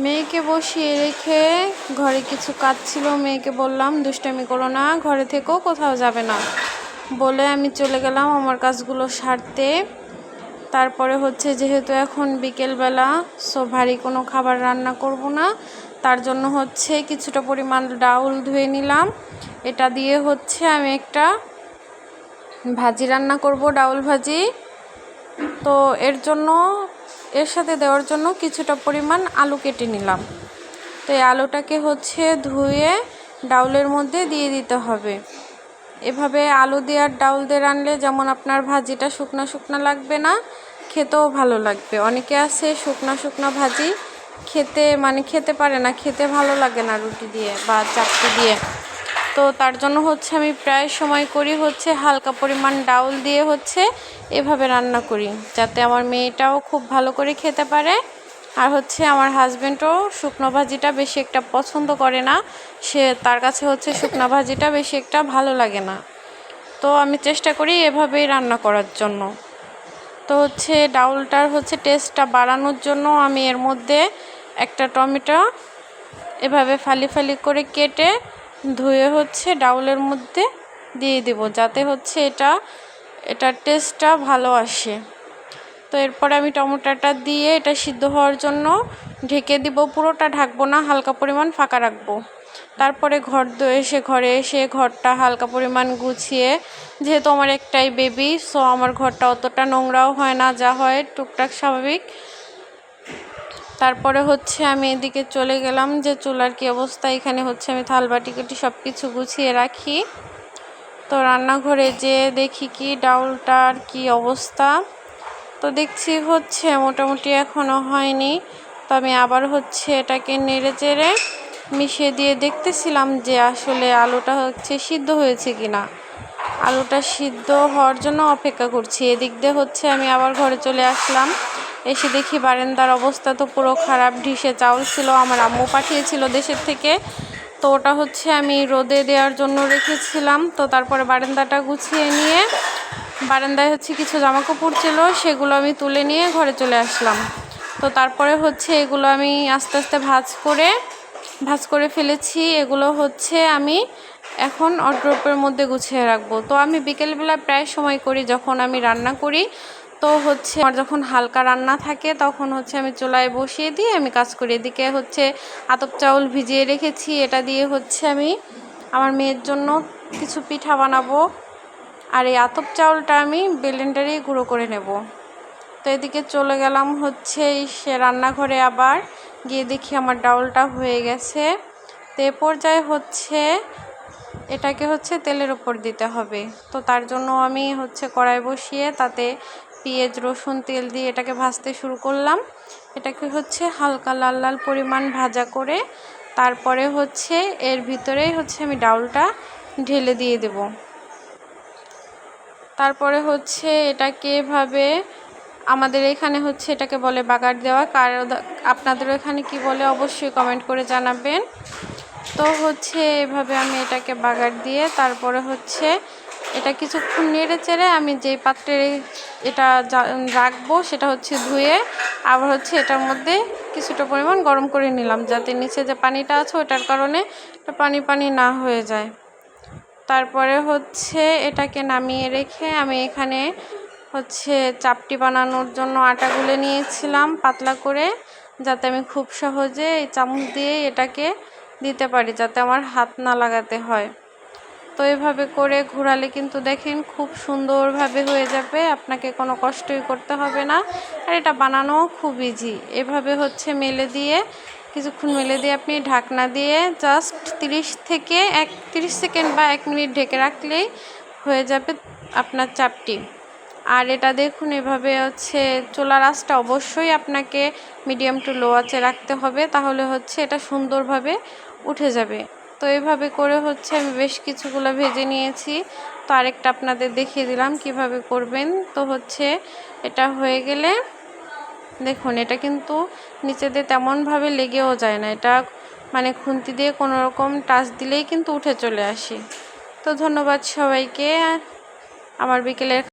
মেয়েকে বসিয়ে রেখে ঘরে কিছু কাজ ছিল, মেয়েকে বললাম দুষ্টামি করো না, ঘরে থেকেও কোথাও যাবে না বলে আমি চলে গেলাম আমার কাজগুলো সারতে। তারপরে হচ্ছে যেহেতু এখন বিকেলবেলা, সো ভারী কোনো খাবার রান্না করব না, তার জন্য হচ্ছে কিছুটা পরিমাণ ডাউল ধুয়ে নিলাম। এটা দিয়ে হচ্ছে আমি একটা ভাজি রান্না করব, ডাউল ভাজি। তো এর সাথে দেওয়ার জন্য কিছুটা পরিমাণ আলু কেটে নিলাম। তো এই আলুটাকে হচ্ছে ধুয়ে ডাউলের মধ্যে দিয়ে দিতে হবে। এভাবে আলু দিয়ে আর ডাউল দিয়ে রানলে যেমন আপনার ভাজিটা শুকনা শুকনা লাগবে না, খেতেও ভালো লাগবে। অনেকে আছে শুকনা ভাজি খেতে পারে না, খেতে ভালো লাগে না রুটি দিয়ে বা চাপটি দিয়ে। তো তার জন্য হচ্ছে আমি প্রায় সময় করি হচ্ছে হালকা পরিমাণ ডাউল দিয়ে হচ্ছে এভাবে রান্না করি, যাতে আমার মেয়েটাও খুব ভালো করে খেতে পারে। আর হচ্ছে আমার হাজব্যান্ডও শুকনো ভাজিটা বেশি একটা পছন্দ করে না, তার কাছে হচ্ছে শুকনো ভাজিটা বেশি একটা ভালো লাগে না। তো আমি চেষ্টা করি এভাবেই রান্না করার জন্য। তো হচ্ছে ডাউলটার হচ্ছে টেস্টটা বাড়ানোর জন্য আমি এর মধ্যে একটা টমেটো এভাবে ফালি ফালি করে কেটে ধুয়ে হচ্ছে ডাউলের মধ্যে দিয়ে দেব, যাতে হচ্ছে এটার টেস্টটা ভালো আসে। তো এরপরে আমি টমেটোটা দিয়ে এটা সিদ্ধ হওয়ার জন্য ঢেকে দিব, পুরোটা ঢাকবো না, হালকা পরিমাণ ফাঁকা রাখবো। তারপরে ঘরে এসে ঘরটা হালকা পরিমাণ গুছিয়ে, যেহেতু আমার একটাই বেবি, সো আমার ঘরটা অতটা নোংরাও হয় না, যা হয় টুকটাক স্বাভাবিক। তারপরে হচ্ছে আমি এদিকে চলে গেলাম যে চুলার কি অবস্থা। এখানে হচ্ছে আমি থালবাটি কেটে সব কিছু গুছিয়ে রাখি। তো রান্নাঘরে যে দেখি কি ডাউলটার কি অবস্থা, তো দেখছি হচ্ছে মোটামুটি এখনও হয়নি। তো আমি আবার হচ্ছে এটাকে নেড়ে চেড়ে মিশিয়ে দিয়ে দেখতেছিলাম যে আসলে আলুটা হচ্ছে সিদ্ধ হয়েছে কিনা। আলুটা সিদ্ধ হওয়ার জন্য অপেক্ষা করছি। এদিক দিয়ে হচ্ছে আমি আবার ঘরে চলে আসলাম। এসে দেখি বারান্দার অবস্থা তো পুরো খারাপ, ঢিসে চাউল ছিল, আমার আম্মু পাঠিয়েছিল দেশের থেকে। তো ওটা হচ্ছে আমি রোদে দেওয়ার জন্য রেখেছিলাম। তো তারপরে বারান্দাটা গুছিয়ে নিয়ে বারান্দায় হচ্ছে কিছু জামাকাপড় ছিল, সেগুলো আমি তুলে নিয়ে ঘরে চলে আসলাম। তো তারপরে হচ্ছে এগুলো আমি আস্তে আস্তে ভাঁজ করে ফেলেছি। এগুলো হচ্ছে আমি এখন ওয়ারড্রপের মধ্যে গুছিয়ে রাখবো। তো আমি বিকেলবেলা প্রায় সময় করি যখন আমি রান্না করি। তো হচ্ছে আমার যখন হালকা রান্না থাকে তখন হচ্ছে আমি চুলায় বসিয়ে দিয়ে আমি কাজ করি। এদিকে হচ্ছে আতপ চাউল ভিজিয়ে রেখেছি, এটা দিয়ে হচ্ছে আমি আমার মেয়ের জন্য কিছু পিঠা বানাবো। আর এই আতপ চাউলটা আমি ব্লেন্ডারেই গুঁড়ো করে নেব। তো এদিকে চলে গেলাম হচ্ছে সে রান্নাঘরে, আবার গিয়ে দেখি আমার ডাউলটা হয়ে গেছে। তো এ পর্যায়ে হচ্ছে এটাকে হচ্ছে তেলের উপর দিতে হবে। তো তার জন্য আমি হচ্ছে কড়াই বসিয়ে তাতে পেঁয়াজ রসুন তেল দিয়ে এটাকে ভাজতে শুরু করলাম। এটাকে হচ্ছে হালকা লাল লাল পরিমাণ ভাজা করে তারপরে হচ্ছে এর ভিতরেই হচ্ছে আমি ডাউলটা ঢেলে দিয়ে দেব। তারপরে হচ্ছে এটাকে এভাবে, আমাদের এখানে হচ্ছে এটাকে বলে বাগার দেওয়া, আপনাদের এখানে কি বলে অবশ্যই কমেন্ট করে জানাবেন। তো হচ্ছে এভাবে আমি এটাকে বাগার দিয়ে তারপরে হচ্ছে এটা কিছুক্ষণ নেড়ে চেড়ে আমি যেই পাত্রে এটা রাখবো সেটা হচ্ছে ধুয়ে আবার হচ্ছে এটার মধ্যে কিছুটা পরিমাণ গরম করে নিলাম, যাতে নিচে যে পানিটা আছে ওটার কারণে এটা পানি না হয়ে যায়। তারপরে হচ্ছে এটাকে নামিয়ে রেখে আমি এখানে হচ্ছে চাপটি বানানোর জন্য আটা গুলে নিয়েছিলাম পাতলা করে, যাতে আমি খুব সহজে এই চামচ দিয়ে এটাকে দিতে পারি, যাতে আমার হাত না লাগাতে হয়। তো এভাবে করে ঘোরালে কিন্তু দেখেন খুব সুন্দরভাবে হয়ে যাবে, আপনাকে কোনো কষ্টই করতে হবে না। আর এটা বানানোও খুব ইজি। এভাবে হচ্ছে কিছুক্ষণ মেলে দিয়ে আপনি ঢাকনা দিয়ে জাস্ট 30 সেকেন্ড বা 1 মিনিট ঢেকে রাখলেই হয়ে যাবে আপনার চাপটি। আর এটা দেখুন এভাবে হচ্ছে চুলার আঁচটা অবশ্যই আপনাকে মিডিয়াম টু লো আঁচে রাখতে হবে, তাহলে হচ্ছে এটা সুন্দরভাবে উঠে যাবে। তো এইভাবে করে হচ্ছে আমি বেশ কিছুগুলো ভেজে নিয়েছি। তো আরেকটা আপনাদের দেখিয়ে দিলাম কিভাবে করবেন। তো হচ্ছে এটা হয়ে গেলে দেখুন এটা কিন্তু নিচে দিয়ে তেমনভাবে লেগেও যায় না, এটা মানে খুন্তি দিয়ে কোনো রকম টাচ দিলেই কিন্তু উঠে চলে আসে। তো ধন্যবাদ সবাইকে। আমার বিকেলের